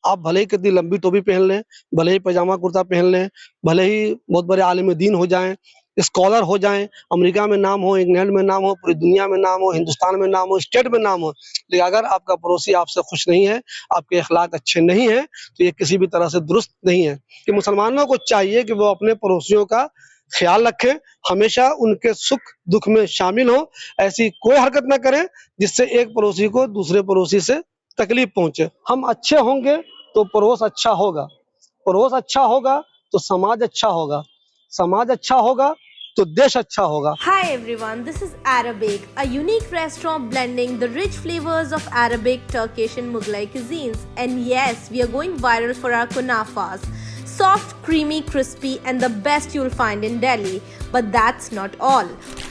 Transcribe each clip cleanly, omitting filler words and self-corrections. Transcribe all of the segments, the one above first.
آپ بھلے ہی کتنی لمبی ٹوپی پہن لیں، بھلے ہی پاجامہ کرتا پہن لیں، بھلے ہی بہت بڑے عالم دین ہو جائیں، اسکالر ہو جائیں، امریکہ میں نام ہو، انگلینڈ میں نام ہو، پوری دنیا میں نام ہو، ہندوستان میں نام ہو، اسٹیٹ میں نام ہو، لیکن اگر آپ کا پڑوسی آپ سے خوش نہیں ہے، آپ کے اخلاق اچھے نہیں ہیں، تو یہ کسی بھی طرح سے درست نہیں ہے۔ کہ مسلمانوں کو چاہیے کہ وہ اپنے پڑوسیوں کا خیال رکھیں، ہمیشہ ان کے سکھ دکھ میں شامل ہوں، ایسی کوئی حرکت نہ کریں جس سے ایک پڑوسی کو دوسرے پڑوسی سے تکلیف پہنچے۔ ہم اچھے ہوں گے تو پڑوس اچھا ہوگا، پڑوس اچھا ہوگا تو سماج اچھا ہوگا، سماج اچھا ہوگا تو دیش اچھا ہوگا۔ Hi everyone, this is Arabic, a unique restaurant blending the rich flavors of Arabic, Turkish and Mughlai cuisines. And yes, we are going viral for our kunafas. Soft, creamy, crispy and the best you'll find in Delhi. But that's not all.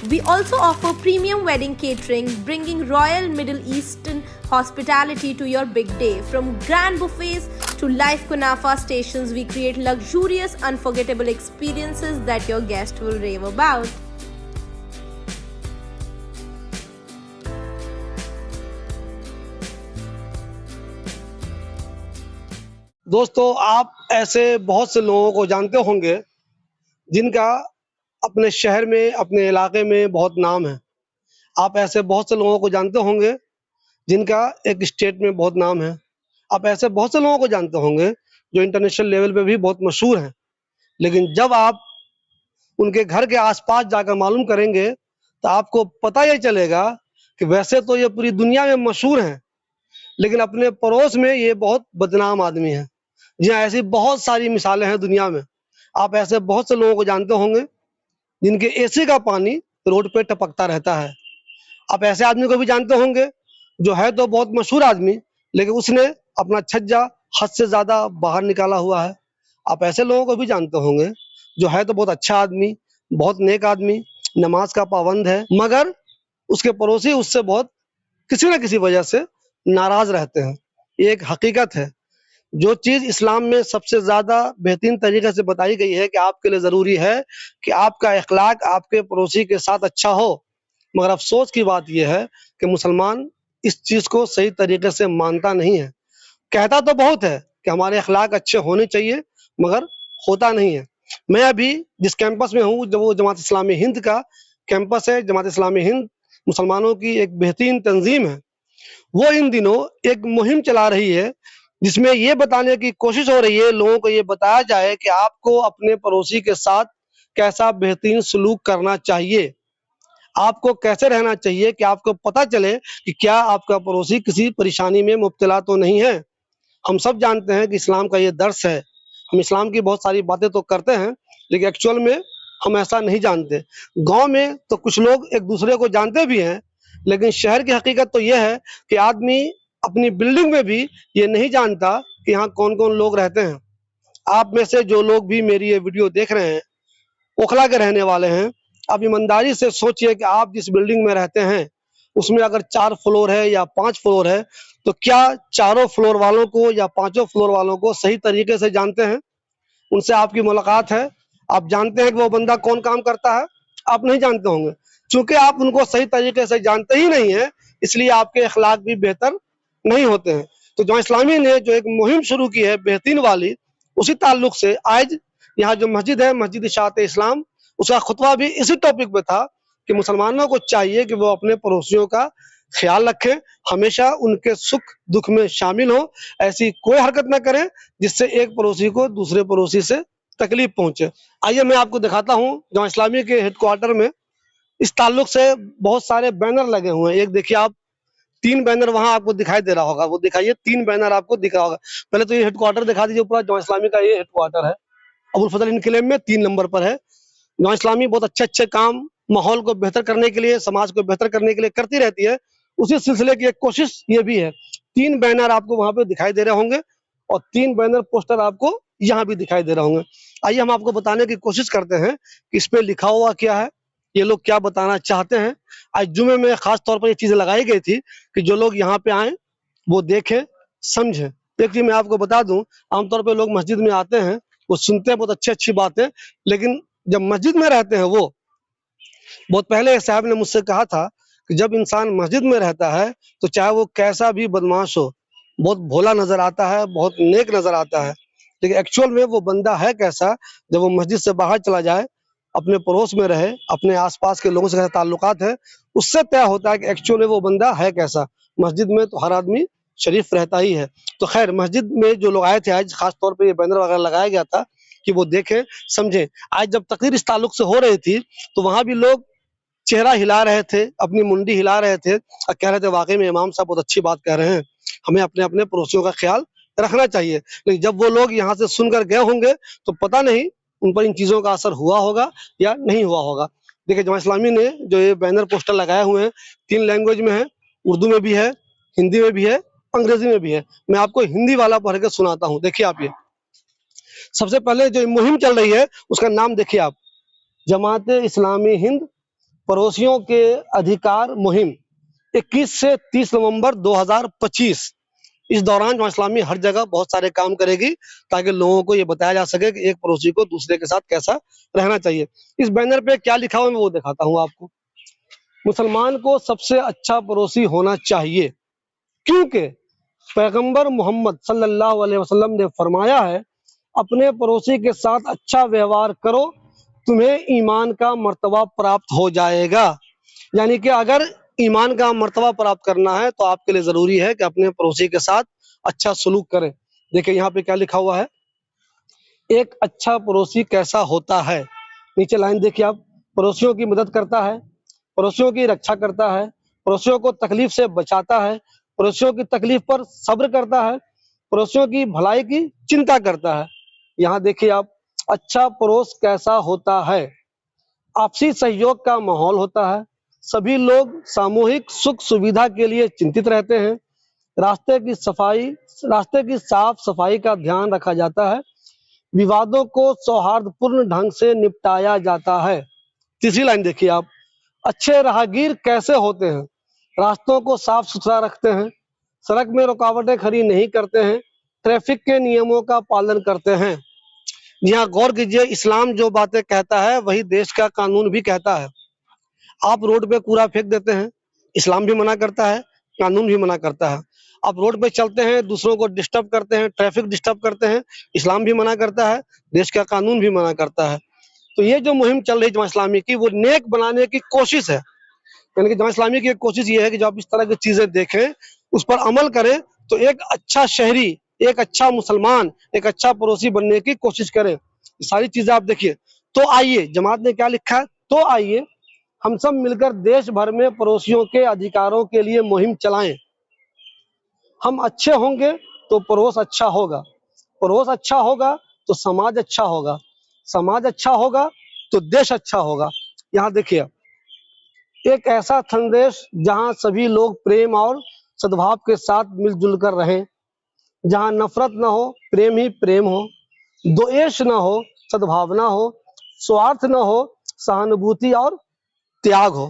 We also offer premium wedding catering, bringing royal Middle Eastern hospitality to your big day. From grand buffets to live kunafa stations, we create luxurious, unforgettable experiences that your guests will rave about. دوستو، آپ ایسے بہت سے لوگوں کو جانتے ہوں گے جن کا اپنے شہر میں، اپنے علاقے میں بہت نام ہے۔ آپ ایسے بہت سے لوگوں کو جانتے ہوں گے جن کا ایک اسٹیٹ میں بہت نام ہے۔ آپ ایسے بہت سے لوگوں کو جانتے ہوں گے جو انٹرنیشنل لیول پہ بھی بہت مشہور ہیں، لیکن جب آپ ان کے گھر کے آس پاس جا کر معلوم کریں گے تو آپ کو پتہ یہ چلے گا کہ ویسے تو یہ پوری دنیا میں مشہور ہیں، لیکن اپنے پڑوس میں یہ بہت بدنام آدمی ہیں۔ جی ہاں، ایسی بہت ساری مثالیں ہیں دنیا میں۔ آپ ایسے بہت سے لوگوں کو جانتے ہوں گے جن کے اے سی کا پانی روڈ پہ ٹپکتا رہتا ہے۔ آپ ایسے آدمی کو بھی جانتے ہوں گے جو ہے تو بہت مشہور آدمی، لیکن اس نے اپنا چھجا حد سے زیادہ باہر نکالا ہوا ہے۔ آپ ایسے لوگوں کو بھی جانتے ہوں گے جو ہے تو بہت اچھا آدمی، بہت نیک آدمی، نماز کا پابند ہے، مگر اس کے پڑوسی اس سے بہت کسی نہ کسی وجہ سے ناراض رہتے ہیں۔ یہ ایک حقیقت ہے۔ جو چیز اسلام میں سب سے زیادہ بہترین طریقے سے بتائی گئی ہے کہ آپ کے لیے ضروری ہے کہ آپ کا اخلاق آپ کے پڑوسی کے ساتھ اچھا ہو، مگر افسوس کی بات یہ ہے کہ مسلمان اس چیز کو صحیح طریقے سے مانتا نہیں ہے۔ کہتا تو بہت ہے کہ ہمارے اخلاق اچھے ہونے چاہیے، مگر ہوتا نہیں ہے۔ میں ابھی جس کیمپس میں ہوں، جو وہ جماعت اسلامی ہند کا کیمپس ہے، جماعت اسلامی ہند مسلمانوں کی ایک بہترین تنظیم ہے۔ وہ ان دنوں ایک مہم چلا رہی ہے جس میں یہ بتانے کی کوشش ہو رہی ہے، لوگوں کو یہ بتایا جائے کہ آپ کو اپنے پڑوسی کے ساتھ کیسا بہترین سلوک کرنا چاہیے، آپ کو کیسے رہنا چاہیے کہ آپ کو پتہ چلے کہ کیا آپ کا پڑوسی کسی پریشانی میں مبتلا تو نہیں ہے۔ ہم سب جانتے ہیں کہ اسلام کا یہ درس ہے، ہم اسلام کی بہت ساری باتیں تو کرتے ہیں، لیکن ایکچوئل میں ہم ایسا نہیں جانتے۔ گاؤں میں تو کچھ لوگ ایک دوسرے کو جانتے بھی ہیں، لیکن شہر کی حقیقت تو یہ ہے کہ آدمی اپنی بلڈنگ میں بھی یہ نہیں جانتا کہ یہاں کون کون لوگ رہتے ہیں۔ آپ میں سے جو لوگ بھی میری یہ ویڈیو دیکھ رہے ہیں، اوکھلا کے رہنے والے ہیں، آپ ایمانداری سے سوچئے کہ آپ جس بلڈنگ میں رہتے ہیں اس میں اگر 4 فلور ہے یا 5 فلور ہے، تو کیا چاروں فلور والوں کو یا 5 فلور والوں کو صحیح طریقے سے جانتے ہیں؟ ان سے آپ کی ملاقات ہے، آپ جانتے ہیں کہ وہ بندہ کون کام کرتا ہے؟ آپ نہیں جانتے ہوں گے۔ چونکہ آپ ان کو صحیح طریقے سے جانتے ہی نہیں ہیں، اس لیے آپ کے اخلاق بھی بہتر نہیں ہوتے ہیں۔ تو جماعت اسلامی نے جو ایک مہم شروع کی ہے بہترین والی، اسی تعلق سے آج یہاں جو مسجد ہے، مسجد اشاعت اسلام، اس کا خطبہ بھی اسی ٹاپک پہ تھا کہ مسلمانوں کو چاہیے کہ وہ اپنے پڑوسیوں کا خیال رکھیں، ہمیشہ ان کے سکھ دکھ میں شامل ہوں، ایسی کوئی حرکت نہ کریں جس سے ایک پڑوسی کو دوسرے پڑوسی سے تکلیف پہنچے۔ آئیے میں آپ کو دکھاتا ہوں جماعت اسلامی کے ہیڈ کوارٹر میں اس تعلق سے بہت سارے بینر لگے ہوئے ہیں۔ ایک دیکھیے آپ، 3 بینر وہاں آپ کو دکھائی دے رہا ہوگا، وہ دکھائیے 3 بینر آپ کو دکھ رہا ہوگا۔ پہلے تو یہ ہیڈ کوارٹر دکھا دیجیے، اوپر جماعت اسلامی کا یہ ہیڈ کوارٹر ہے، ابوالفضل انکلیو میں 3 نمبر پر ہے۔ جماعت اسلامی بہت اچھے کام ماحول کو بہتر کرنے کے لیے، سماج کو بہتر کرنے کے لیے کرتی رہتی ہے، اسی سلسلے کی ایک کوشش یہ بھی ہے۔ 3 بینر آپ کو وہاں پہ دکھائی دے رہے ہوں گے اور 3 بینر پوسٹر آپ کو یہاں بھی دکھائی دے رہے ہوں گے۔ آئیے ہم آپ کو بتانے کی کوشش کرتے ہیں کہ اس پہ لکھا ہوا کیا ہے، یہ لوگ کیا بتانا چاہتے ہیں۔ آج جمعے میں خاص طور پر یہ چیزیں لگائی گئی تھی کہ جو لوگ یہاں پہ آئیں وہ دیکھیں، سمجھیں۔ دیکھیے میں آپ کو بتا دوں، عام طور پہ لوگ مسجد میں آتے ہیں، وہ سنتے ہیں بہت اچھی باتیں، لیکن جب مسجد میں رہتے ہیں، وہ بہت پہلے ایک صاحب نے مجھ سے کہا تھا کہ جب انسان مسجد میں رہتا ہے تو چاہے وہ کیسا بھی بدماش ہو، بہت بھولا نظر آتا ہے، بہت نیک نظر آتا ہے، لیکن ایکچوئل میں وہ بندہ ہے کیسا؟ جب وہ مسجد سے باہر چلا جائے، اپنے پڑوس میں رہے، اپنے آس پاس کے لوگوں سے کیسے تعلقات ہے، اس سے طے ہوتا ہے کہ ایکچوئل میں وہ بندہ ہے کیسا۔ مسجد میں تو ہر آدمی شریف رہتا ہی ہے۔ تو خیر، مسجد میں جو لوگ آئے تھے آج، خاص طور پہ یہ بینر وغیرہ لگایا گیا تھا کہ وہ دیکھیں سمجھیں۔ آج جب تقریر اس تعلق سے ہو رہی تھی تو وہاں بھی لوگ چہرہ ہلا رہے تھے، اپنی منڈی ہلا رہے تھے اور کہہ رہے تھے واقعی میں امام صاحب بہت اچھی بات کہہ رہے ہیں، ہمیں اپنے اپنے پڑوسیوں کا خیال رکھنا چاہیے۔ لیکن جب وہ لوگ یہاں سے سن کر گئے ہوں گے تو پتہ نہیں ان پر ان چیزوں کا اثر ہوا ہوگا یا نہیں ہوا ہوگا۔ دیکھیں، جماعت اسلامی نے جو یہ بینر پوسٹر لگائے ہوئے ہیں 3 لینگویج میں ہے، اردو میں بھی ہے، ہندی میں بھی ہے، انگریزی میں بھی ہے۔ میں آپ کو ہندی والا پڑھ کے سناتا ہوں، دیکھیے آپ۔ یہ سب سے پہلے جو مہم چل رہی ہے اس کا نام دیکھیے آپ، جماعت اسلامی ہند پڑوسیوں کے ادھیکار مہم، 21 سے 30 نومبر 2025۔ اس دوران جماعت اسلامی ہر جگہ بہت سارے کام کرے گی تاکہ لوگوں کو یہ بتایا جا سکے کہ ایک پڑوسی کو دوسرے کے ساتھ کیسا رہنا چاہیے۔ اس بینر پہ کیا لکھا ہوا ہے میں وہ دکھاتا ہوں آپ کو۔ مسلمان کو سب سے اچھا پڑوسی ہونا چاہیے، کیونکہ پیغمبر محمد صلی اللہ علیہ وسلم نے فرمایا ہے، اپنے پڑوسی کے ساتھ اچھا ویوہار کرو، تمہیں ایمان کا مرتبہ پراپت ہو جائے گا۔ یعنی کہ اگر ایمان کا مرتبہ پراپت کرنا ہے تو آپ کے لیے ضروری ہے کہ اپنے پڑوسی کے ساتھ اچھا سلوک کریں۔ دیکھیں یہاں پہ کیا لکھا ہوا ہے، ایک اچھا پڑوسی کیسا ہوتا ہے۔ نیچے لائن دیکھیے آپ، پڑوسیوں کی مدد کرتا ہے، پڑوسیوں کی رکشا کرتا ہے، پڑوسیوں کو تکلیف سے بچاتا ہے، پڑوسیوں کی تکلیف پر صبر کرتا ہے، پڑوسیوں کی بھلائی کی چنتا کرتا ہے۔ یہاں دیکھیے آپ، اچھا پڑوس کیسا ہوتا ہے، آپسی سہیوگ کا ماحول ہوتا ہے، سبھی لوگ ساموہک سکھ سویدھا کے لیے چنتت رہتے ہیں، راستے کی صاف صفائی کا دھیان رکھا جاتا ہے، ووادوں کو سوہارد پورن ڈھنگ سے نپٹایا جاتا ہے۔ تیسری لائن دیکھیے آپ، اچھے راہگیر کیسے ہوتے ہیں، راستوں کو صاف ستھرا رکھتے ہیں، سڑک میں رکاوٹیں کھڑی نہیں کرتے ہیں، ٹریفک کے نیموں کا پالن کرتے ہیں۔ یہاں غور کیجئے، اسلام جو باتیں کہتا ہے وہی دیش کا قانون بھی کہتا ہے۔ آپ روڈ پہ کوڑا پھینک دیتے ہیں، اسلام بھی منع کرتا ہے، قانون بھی منع کرتا ہے۔ آپ روڈ پہ چلتے ہیں، دوسروں کو ڈسٹرب کرتے ہیں، ٹریفک ڈسٹرب کرتے ہیں، اسلام بھی منع کرتا ہے، دیش کا قانون بھی منع کرتا ہے۔ تو یہ جو مہم چل رہی جماعت اسلامی کی، وہ نیک بنانے کی کوشش ہے۔ یعنی کہ جماعت اسلامی کی ایک کوشش یہ ہے کہ جو آپ اس طرح کی چیزیں دیکھیں، اس پر عمل کریں تو ایک اچھا شہری، ایک اچھا مسلمان، ایک اچھا پڑوسی بننے کی کوشش کریں۔ یہ ساری چیزیں آپ دیکھیے۔ تو آئیے، جماعت نے کیا لکھا ہے، تو آئیے ہم سب مل کر دیش بھر میں پڑوسیوں کے ادھیکاروں کے لیے مہم چلائیں۔ ہم اچھے ہوں گے تو پڑوس اچھا ہوگا، پڑوس اچھا ہوگا تو سماج اچھا ہوگا، سماج اچھا ہوگا تو دیش اچھا ہوگا۔ یہاں دیکھیے، ایک ایسا سندیش جہاں سبھی لوگ پریم اور سدبھاو کے ساتھ مل جل کر رہیں، جہاں نفرت نہ ہو، پریم ہی پریم ہو، دویش نہ ہو، سدبھاونا ہو، سوارتھ نہ ہو، سہانوبھوتی اور تیاگ ہو۔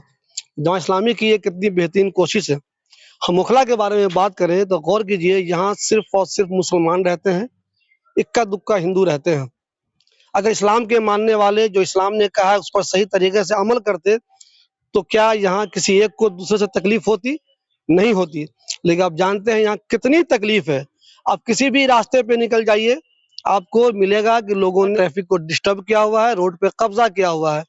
جماعت اسلامی کی یہ کتنی بہترین کوشش ہے۔ ہم مخلا کے بارے میں بات کریں تو غور کیجئے، یہاں صرف اور صرف مسلمان رہتے ہیں، اکا دکا ہندو رہتے ہیں۔ اگر اسلام کے ماننے والے جو اسلام نے کہا ہے اس پر صحیح طریقے سے عمل کرتے تو کیا یہاں کسی ایک کو دوسرے سے تکلیف ہوتی؟ نہیں ہوتی۔ لیکن آپ جانتے ہیں یہاں کتنی تکلیف ہے۔ آپ کسی بھی راستے پہ نکل جائیے، آپ کو ملے گا کہ لوگوں نے ٹریفک کو ڈسٹرب کیا ہوا ہے، روڈ پہ قبضہ کیا ہوا ہے۔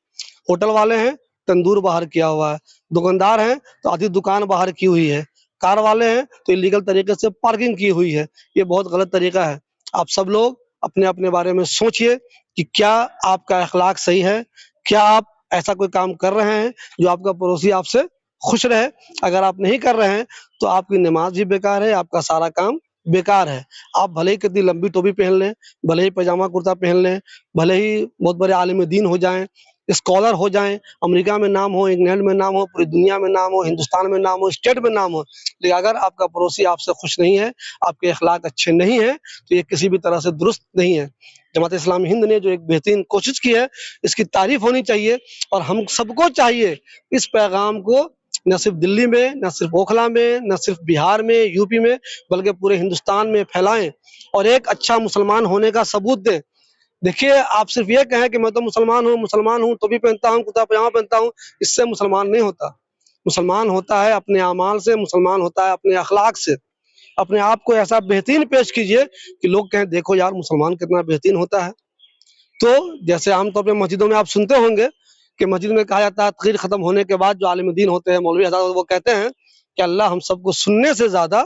ہوٹل والے ہیں، تندور باہر کیا ہوا ہے، دکاندار ہیں تو آدھی دکان باہر کی ہوئی ہے، کار والے ہیں تو انلیگل طریقے سے پارکنگ کی ہوئی ہے۔ یہ بہت غلط طریقہ ہے۔ آپ سب لوگ اپنے اپنے بارے میں سوچئے کہ کیا آپ کا اخلاق صحیح ہے، کیا آپ ایسا کوئی کام کر رہے ہیں جو آپ کا پڑوسی آپ سے خوش رہے۔ اگر آپ نہیں کر رہے ہیں تو آپ کی نماز بھی بیکار ہے، آپ کا سارا کام بیکار ہے۔ آپ بھلے ہی کتنی لمبی ٹوپی پہن لیں، بھلے ہی پاجامہ کرتا پہن لیں، بھلے ہی بہت بڑے عالم دین ہو جائیں، اسکالر ہو جائیں، امریکہ میں نام ہو، انگلینڈ میں نام ہو، پوری دنیا میں نام ہو، ہندوستان میں نام ہو، اسٹیٹ میں نام ہو، لیکن اگر آپ کا پڑوسی آپ سے خوش نہیں ہے، آپ کے اخلاق اچھے نہیں ہیں، تو یہ کسی بھی طرح سے درست نہیں ہے۔ جماعت اسلامی ہند نے جو ایک بہترین کوشش کی ہے، اس کی تعریف ہونی چاہیے، اور ہم سب کو چاہیے اس پیغام کو نہ صرف دلی میں، نہ صرف اوکھلا میں، نہ صرف بہار میں، یو پی میں، بلکہ پورے ہندوستان میں پھیلائیں اور ایک اچھا مسلمان ہونے کا ثبوت دیں۔ دیکھیے، آپ صرف یہ کہیں کہ میں تو مسلمان ہوں تو بھی پہنتا ہوں، کرتا پاجامہ پہنتا ہوں، اس سے مسلمان نہیں ہوتا۔ مسلمان ہوتا ہے اپنے اعمال سے، مسلمان ہوتا ہے اپنے اخلاق سے۔ اپنے آپ کو ایسا بہترین پیش کیجئے کہ لوگ کہیں دیکھو یار مسلمان کتنا بہترین ہوتا ہے. تو جیسے عام طور پہ مسجدوں میں آپ سنتے ہوں گے کہ مسجد میں کہا جاتا ہے تقریر ختم ہونے کے بعد جو عالم دین ہوتے ہیں مولوی حضرات وہ کہتے ہیں کہ اللہ ہم سب کو سننے سے زیادہ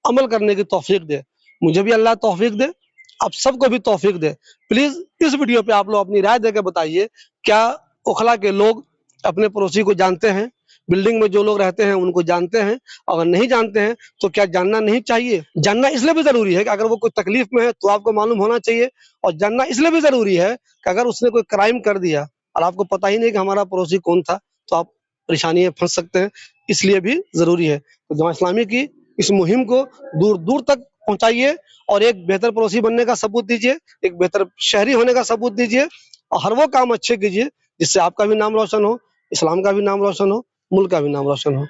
عمل کرنے کی توفیق دے. مجھے بھی اللہ توفیق دے, آپ سب کو بھی توفیق دے. پلیز اس ویڈیو پہ آپ لوگ اپنی رائے دے کے بتائیے کیا اوکھلا کے لوگ اپنے پڑوسی کو جانتے ہیں, بلڈنگ میں جو لوگ رہتے ہیں ان کو جانتے ہیں, اگر نہیں جانتے ہیں تو کیا جاننا نہیں چاہیے؟ جاننا اس لیے بھی ضروری ہے کہ اگر وہ کوئی تکلیف میں ہے تو آپ کو معلوم ہونا چاہیے, اور جاننا اس لیے بھی ضروری ہے کہ اگر اس نے کوئی کرائم کر دیا اور آپ کو پتہ ہی نہیں کہ ہمارا پڑوسی کون تھا تو آپ پریشانی میں پھنس سکتے ہیں, اس لیے بھی ضروری ہے. تو جماعت اسلامی کی اس مہم کو دور دور تک پہنچائیے اور ایک بہتر پڑوسی بننے کا ثبوت دیجیے, ایک بہتر شہری ہونے کا ثبوت دیجیے, اور ہر وہ کام اچھے کیجیے جس سے آپ کا بھی نام روشن ہو, اسلام کا بھی نام روشن ہو, ملک کا بھی نام روشن ہو.